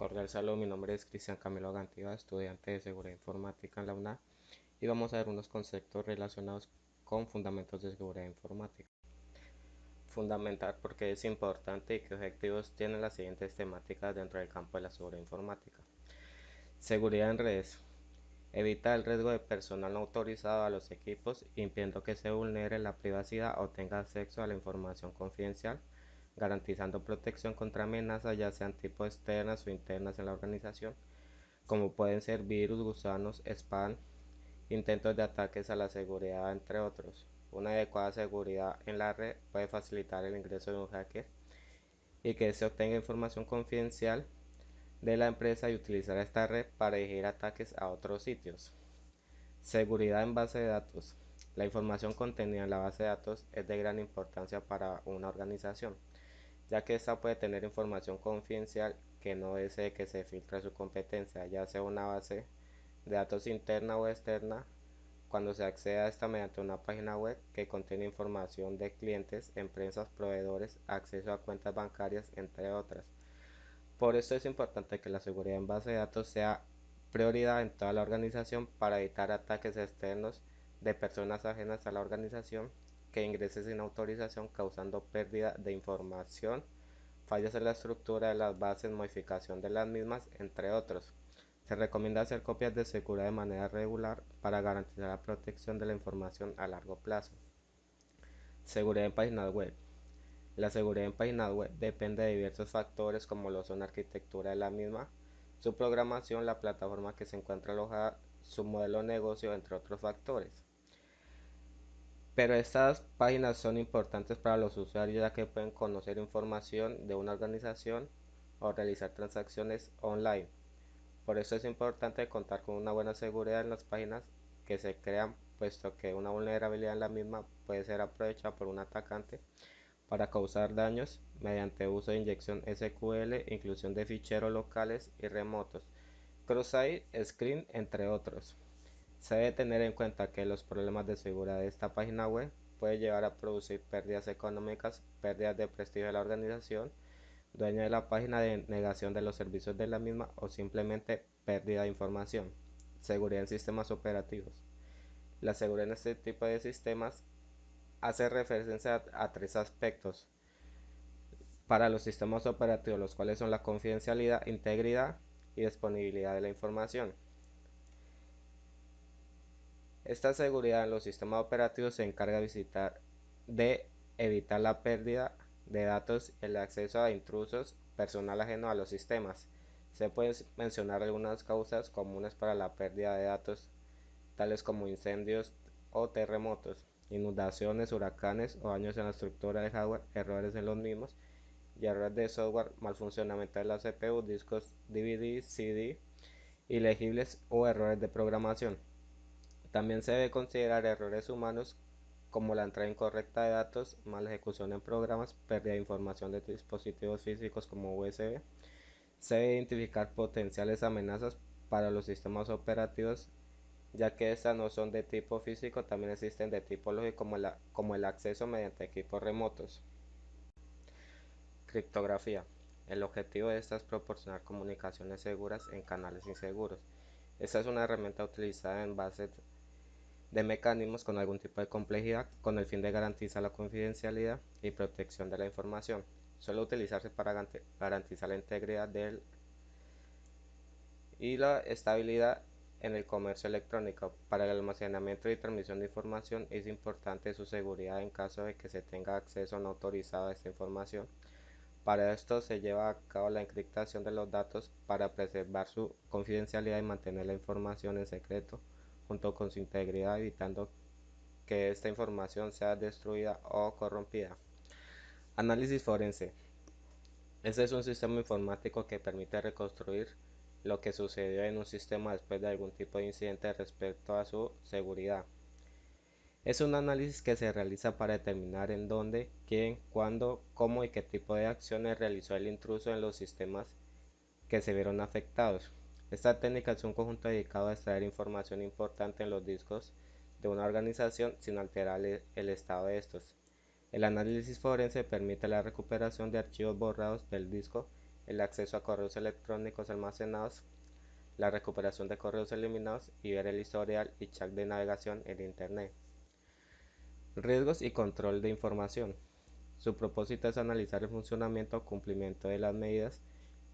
Cordial saludo, mi nombre es Cristian Camilo Gantiva, estudiante de Seguridad Informática en la UNA y vamos a ver unos conceptos relacionados con fundamentos de seguridad informática. Fundamental porque es importante y qué objetivos tienen las siguientes temáticas dentro del campo de la seguridad informática. Seguridad en redes. Evita el riesgo de personal no autorizado a los equipos, impidiendo que se vulnere la privacidad o tenga acceso a la información confidencial, garantizando protección contra amenazas ya sean tipo externas o internas en la organización, como pueden ser virus, gusanos, spam, intentos de ataques a la seguridad, entre otros. Una adecuada seguridad en la red puede facilitar el ingreso de un hacker y que se obtenga información confidencial de la empresa y utilizar esta red para dirigir ataques a otros sitios. Seguridad en base de datos. La información contenida en la base de datos es de gran importancia para una organización, ya que ésta puede tener información confidencial que no desee que se filtre su competencia, ya sea una base de datos interna o externa, cuando se accede a esta mediante una página web que contiene información de clientes, empresas, proveedores, acceso a cuentas bancarias, entre otras. Por esto es importante que la seguridad en base de datos sea prioridad en toda la organización para evitar ataques externos de personas ajenas a la organización que ingresen sin autorización, causando pérdida de información, fallas en la estructura de las bases, modificación de las mismas, entre otros. Se recomienda hacer copias de seguridad de manera regular para garantizar la protección de la información a largo plazo. Seguridad en páginas web. La seguridad en páginas web depende de diversos factores como lo son la arquitectura de la misma, su programación, la plataforma que se encuentra alojada, su modelo de negocio, entre otros factores. Pero estas páginas son importantes para los usuarios ya que pueden conocer información de una organización o realizar transacciones online. Por eso es importante contar con una buena seguridad en las páginas que se crean, puesto que una vulnerabilidad en la misma puede ser aprovechada por un atacante para causar daños mediante uso de inyección SQL, inclusión de ficheros locales y remotos, cross-site, screen, entre otros. Se debe tener en cuenta que los problemas de seguridad de esta página web pueden llevar a producir pérdidas económicas, pérdidas de prestigio de la organización, dueño de la página, de negación de los servicios de la misma o simplemente pérdida de información. Seguridad en sistemas operativos. La seguridad en este tipo de sistemas hace referencia a tres aspectos para los sistemas operativos, los cuales son la confidencialidad, integridad y disponibilidad de la información. Esta seguridad en los sistemas operativos se encarga de evitar la pérdida de datos y el acceso a intrusos, personal ajeno a los sistemas. Se pueden mencionar algunas causas comunes para la pérdida de datos, tales como incendios o terremotos, inundaciones, huracanes o daños en la estructura de hardware, errores en los mismos y errores de software, mal funcionamiento de la CPU, discos DVD, CD, ilegibles o errores de programación. También se debe considerar errores humanos como la entrada incorrecta de datos, mala ejecución en programas, pérdida de información de dispositivos físicos como USB. Se debe identificar potenciales amenazas para los sistemas operativos, ya que estas no son de tipo físico, también existen de tipo lógico como el acceso mediante equipos remotos. Criptografía. El objetivo de esta es proporcionar comunicaciones seguras en canales inseguros. Esta es una herramienta utilizada en bases de mecanismos con algún tipo de complejidad con el fin de garantizar la confidencialidad y protección de la información. Suele utilizarse para garantizar la integridad y la estabilidad en el comercio electrónico. Para el almacenamiento y transmisión de información es importante su seguridad en caso de que se tenga acceso no autorizado a esta información. Para esto se lleva a cabo la encriptación de los datos para preservar su confidencialidad y mantener la información en secreto junto con su integridad, evitando que esta información sea destruida o corrompida. Análisis forense. Este es un sistema informático que permite reconstruir lo que sucedió en un sistema después de algún tipo de incidente respecto a su seguridad. Es un análisis que se realiza para determinar en dónde, quién, cuándo, cómo y qué tipo de acciones realizó el intruso en los sistemas que se vieron afectados. Esta técnica es un conjunto dedicado a extraer información importante en los discos de una organización sin alterar el estado de estos. El análisis forense permite la recuperación de archivos borrados del disco el acceso a correos electrónicos almacenados, la recuperación de correos eliminados y ver el historial y chat de navegación en Internet. Riesgos y control de información. Su propósito es analizar el funcionamiento o cumplimiento de las medidas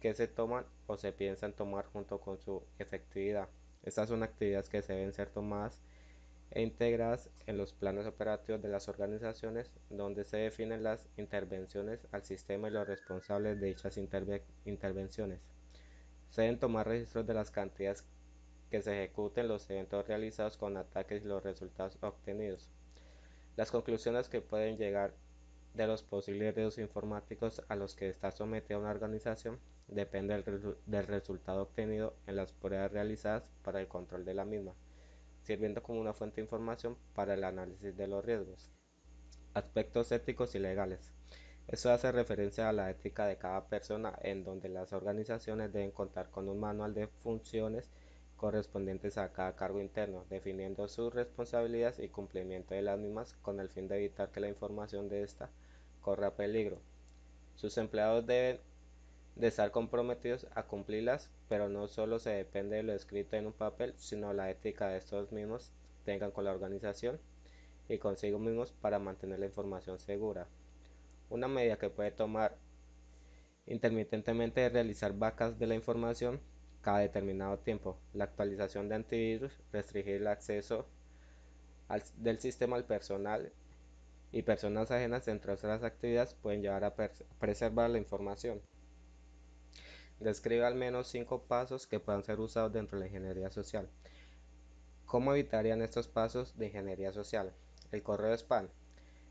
que se toman o se piensan tomar junto con su efectividad. Estas son actividades que deben ser tomadas e integradas en los planes operativos de las organizaciones, donde se definen las intervenciones al sistema y los responsables de dichas intervenciones. Se deben tomar registros de las cantidades que se ejecuten, los eventos realizados con ataques y los resultados obtenidos. Las conclusiones que pueden llegar de los posibles riesgos informáticos a los que está sometida una organización depende del resultado obtenido en las pruebas realizadas para el control de la misma, sirviendo como una fuente de información para el análisis de los riesgos. Aspectos éticos y legales. Esto hace referencia a la ética de cada persona, en donde las organizaciones deben contar con un manual de funciones correspondientes a cada cargo interno, definiendo sus responsabilidades y cumplimiento de las mismas con el fin de evitar que la información de esta corra peligro. Sus empleados deben de estar comprometidos a cumplirlas, pero no solo se depende de lo escrito en un papel, sino la ética de estos mismos tengan con la organización y consigo mismos para mantener la información segura. Una medida que puede tomar intermitentemente es realizar backups de la información cada determinado tiempo, la actualización de antivirus, restringir el acceso del sistema al personal y personas ajenas, entre otras actividades, pueden llevar a preservar la información. Describe al menos 5 pasos que puedan ser usados dentro de la ingeniería social. ¿Cómo evitarían estos pasos de ingeniería social? El correo spam.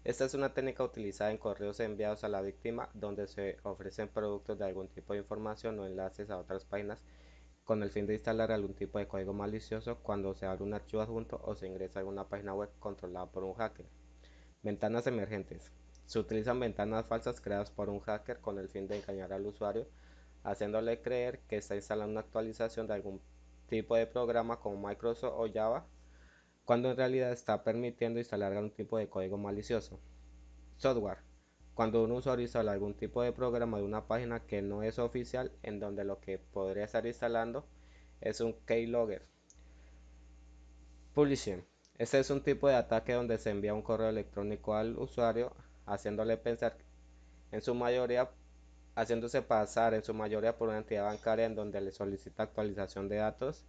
Esta es una técnica utilizada en correos enviados a la víctima, donde se ofrecen productos de algún tipo de información o enlaces a otras páginas con el fin de instalar algún tipo de código malicioso cuando se abre un archivo adjunto o se ingresa a alguna página web controlada por un hacker. Ventanas emergentes. Se utilizan ventanas falsas creadas por un hacker con el fin de engañar al usuario, haciéndole creer que está instalando una actualización de algún tipo de programa como Microsoft o Java, cuando en realidad está permitiendo instalar algún tipo de código malicioso. Software. Cuando un usuario instala algún tipo de programa de una página que no es oficial, en donde lo que podría estar instalando es un keylogger. Publishing. Este es un tipo de ataque donde se envía un correo electrónico al usuario, haciéndole pensar en su mayoría, haciéndose pasar en su mayoría por una entidad bancaria en donde le solicita actualización de datos,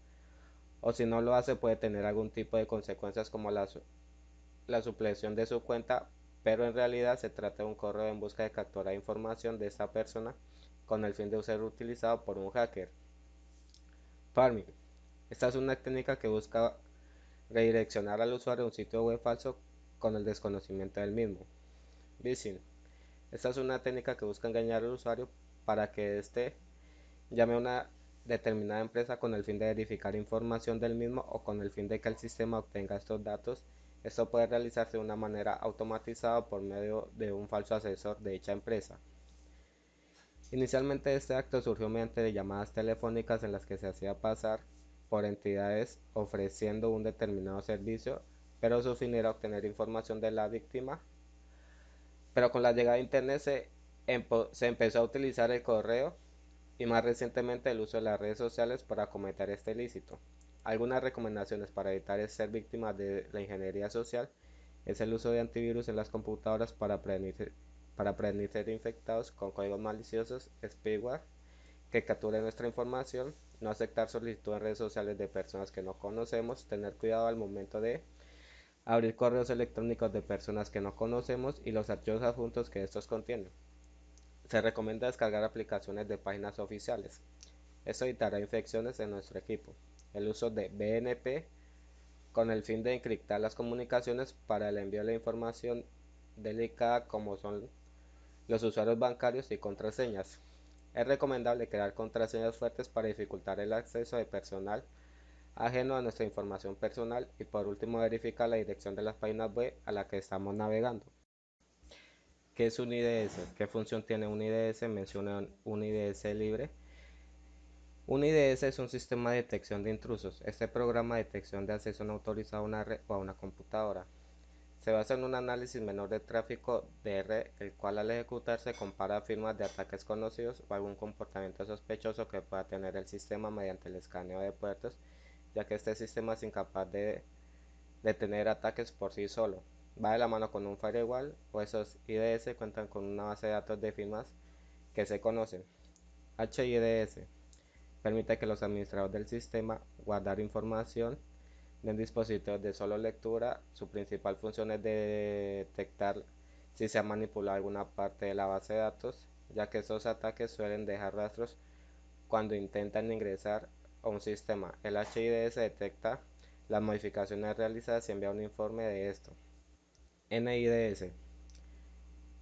o si no lo hace puede tener algún tipo de consecuencias como la supresión de su cuenta, pero en realidad se trata de un correo en busca de capturar información de esta persona con el fin de ser utilizado por un hacker. Farming. Esta es una técnica que busca redireccionar al usuario a un sitio web falso con el desconocimiento del mismo. Phishing. Esta es una técnica que busca engañar al usuario para que éste llame a una determinada empresa con el fin de verificar información del mismo o con el fin de que el sistema obtenga estos datos. Esto puede realizarse de una manera automatizada por medio de un falso asesor de dicha empresa. Inicialmente este acto surgió mediante llamadas telefónicas en las que se hacía pasar por entidades ofreciendo un determinado servicio, pero su fin era obtener información de la víctima. Pero con la llegada de Internet se empezó a utilizar el correo y más recientemente el uso de las redes sociales para cometer este ilícito. Algunas recomendaciones para evitar ser víctimas de la ingeniería social es el uso de antivirus en las computadoras para prevenir ser infectados con códigos maliciosos, spyware, que capturen nuestra información, no aceptar solicitudes en redes sociales de personas que no conocemos, tener cuidado al momento de abrir correos electrónicos de personas que no conocemos y los archivos adjuntos que estos contienen. Se recomienda descargar aplicaciones de páginas oficiales. Esto evitará infecciones en nuestro equipo. El uso de BNP con el fin de encriptar las comunicaciones para el envío de la información delicada como son los usuarios bancarios y contraseñas. Es recomendable crear contraseñas fuertes para dificultar el acceso de personal ajeno a nuestra información personal y por último verificar la dirección de las páginas web a la que estamos navegando. ¿Qué es un IDS? ¿Qué función tiene un IDS? Menciona un IDS libre. Un IDS es un sistema de detección de intrusos. Este programa de detección de acceso no autorizado a una red o a una computadora. Se basa en un análisis menor de tráfico de red, el cual al ejecutarse compara firmas de ataques conocidos o algún comportamiento sospechoso que pueda tener el sistema mediante el escaneo de puertos, ya que este sistema es incapaz de detener ataques por sí solo. Va de la mano con un firewall, o esos IDS cuentan con una base de datos de firmas que se conocen. HIDS permite que los administradores del sistema guardar información de un dispositivo de solo lectura. Su principal función es detectar si se ha manipulado alguna parte de la base de datos, ya que esos ataques suelen dejar rastros cuando intentan ingresar a un sistema. El HIDS detecta las modificaciones realizadas y envía un informe de esto. NIDS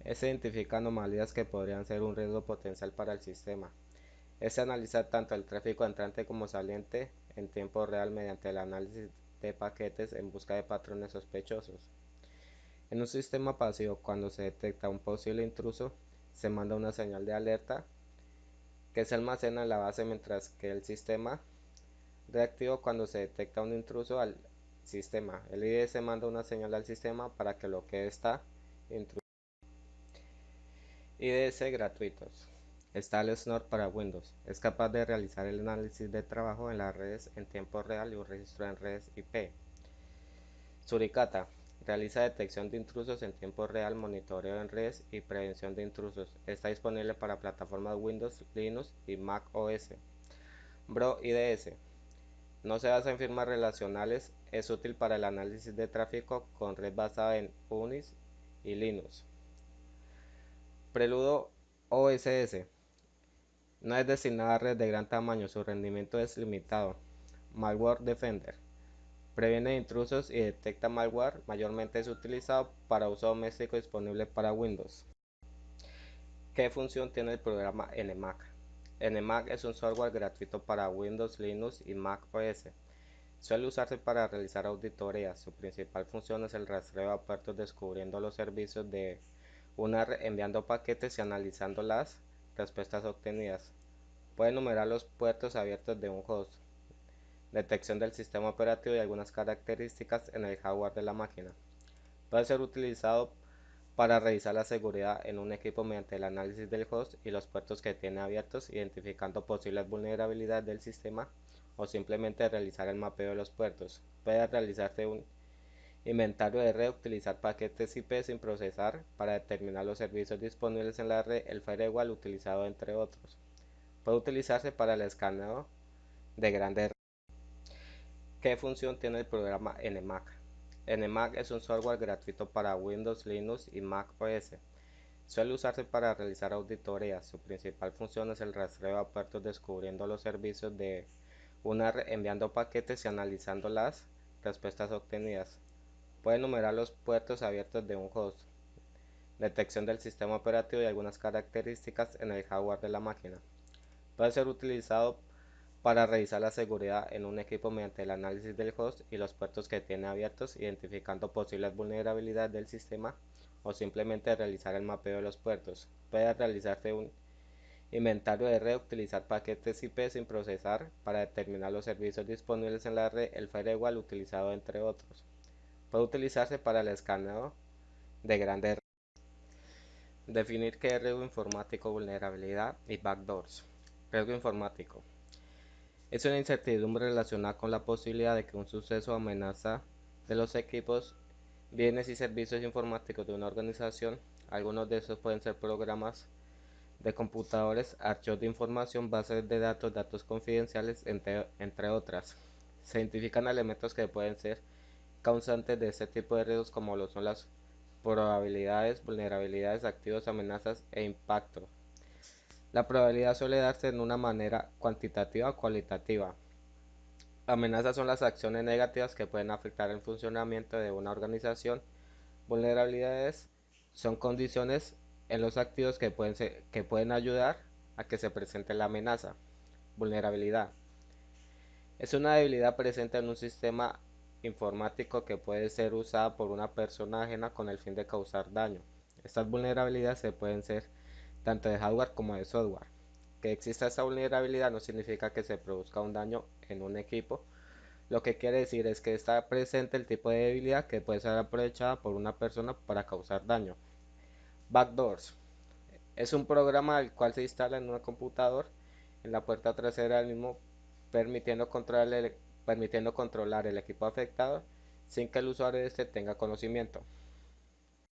identifica anomalías que podrían ser un riesgo potencial para el sistema. Analiza tanto el tráfico entrante como saliente en tiempo real mediante el análisis de paquetes en busca de patrones sospechosos. En un sistema pasivo, cuando se detecta un posible intruso, se manda una señal de alerta que se almacena en la base, mientras que el sistema reactivo, cuando se detecta un intruso al sistema. El IDS manda una señal al sistema para que bloquee esta intrusión. IDS gratuitos. Está el Snort para Windows. Es capaz de realizar el análisis de trabajo en las redes en tiempo real y un registro en redes IP. Suricata realiza detección de intrusos en tiempo real, monitoreo en redes y prevención de intrusos. Está disponible para plataformas Windows, Linux y Mac OS. Bro IDS no se basa en firmas relacionales, es útil para el análisis de tráfico con red basada en Unix y Linux. Preludo OSS no es destinada a red de gran tamaño, su rendimiento es limitado. Malware Defender previene intrusos y detecta malware, mayormente es utilizado para uso doméstico disponible para Windows. ¿Qué función tiene el programa Nmap? Nmap es un software gratuito para Windows, Linux y Mac OS. Suele usarse para realizar auditorías. Su principal función es el rastreo a puertos, descubriendo los servicios de una red, enviando paquetes y analizando las respuestas obtenidas. Puede enumerar los puertos abiertos de un host, detección del sistema operativo y algunas características en el hardware de la máquina. Puede ser utilizado para revisar la seguridad en un equipo mediante el análisis del host y los puertos que tiene abiertos, identificando posibles vulnerabilidades del sistema, o simplemente realizar el mapeo de los puertos. Puede realizarse un inventario de red, utilizar paquetes IP sin procesar para determinar los servicios disponibles en la red, el firewall utilizado, entre otros. Puede utilizarse para el escaneo de grandes redes. ¿Qué función tiene el programa Nmap? Nmap es un software gratuito para Windows, Linux y Mac OS. Suele usarse para realizar auditorías. Su principal función es el rastreo a puertos, descubriendo los servicios de una red, enviando paquetes y analizando las respuestas obtenidas. Puede enumerar los puertos abiertos de un host, detección del sistema operativo y algunas características en el hardware de la máquina. Puede ser utilizado para revisar la seguridad en un equipo mediante el análisis del host y los puertos que tiene abiertos, identificando posibles vulnerabilidades del sistema, o simplemente realizar el mapeo de los puertos. Puede realizarse un inventario de red, utilizar paquetes IP sin procesar para determinar los servicios disponibles en la red, el firewall utilizado, entre otros. Puede utilizarse para el escaneo de grandes redes. Definir qué es riesgo informático, vulnerabilidad y backdoors. Riesgo informático es una incertidumbre relacionada con la posibilidad de que un suceso o amenaza de los equipos, bienes y servicios informáticos de una organización. Algunos de estos pueden ser programas de computadores, archivos de información, bases de datos, datos confidenciales, entre otras. Se identifican elementos que pueden ser causantes de este tipo de riesgos, como lo son las probabilidades, vulnerabilidades, activos, amenazas e impacto. La probabilidad suele darse de una manera cuantitativa o cualitativa. Amenazas son las acciones negativas que pueden afectar el funcionamiento de una organización. Vulnerabilidades son condiciones en los activos que pueden ayudar a que se presente la amenaza. Vulnerabilidad es una debilidad presente en un sistema informático que puede ser usada por una persona ajena con el fin de causar daño. Estas vulnerabilidades se pueden ser tanto de hardware como de software. Que exista esta vulnerabilidad no significa que se produzca un daño en un equipo, Lo que quiere decir es que está presente el tipo de debilidad que puede ser aprovechada por una persona para causar daño. Backdoors. Es un programa al cual se instala en un computador en la puerta trasera del mismo, permitiendo controlar el equipo afectado sin que el usuario de este tenga conocimiento.